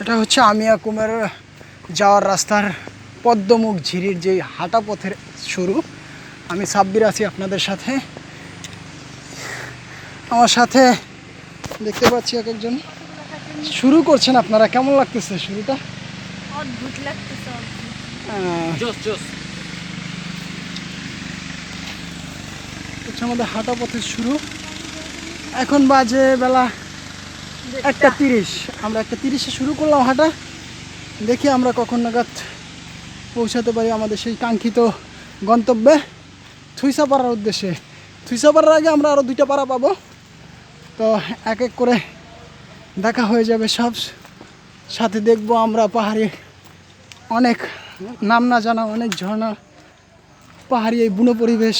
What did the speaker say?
এটা হচ্ছে আমিয়া কুমের যাওয়ার রাস্তার পদ্মমুখ ঝিরির যে হাঁটা পথের শুরু। আমি সাব্বির আছি আপনাদের সাথে। আমার সাথে দেখতে পাচ্ছি এক একজন শুরু করছেন। আপনারা কেমন লাগতেছে শুরুটা? অদ্ভুত লাগতেছে। হচ্ছে আমাদের হাঁটা পথের শুরু। এখন বাজে বেলা 1:30। আমরা 1:30-এ শুরু করলাম হাঁটা। দেখি আমরা কখন নাগাদ পৌঁছাতে পারি আমাদের সেই কাঙ্ক্ষিত গন্তব্যে, থুইসাপাড়ার উদ্দেশ্যে। থুইসাপাড়ার আগে আমরা আরও 2টা পাড়া পাবো, তো এক এক করে দেখা হয়ে যাবে সব। সাথে দেখব আমরা পাহাড়ি অনেক নাম না জানা অনেক ঝর্ণা, পাহাড়ি এই বুনো পরিবেশ।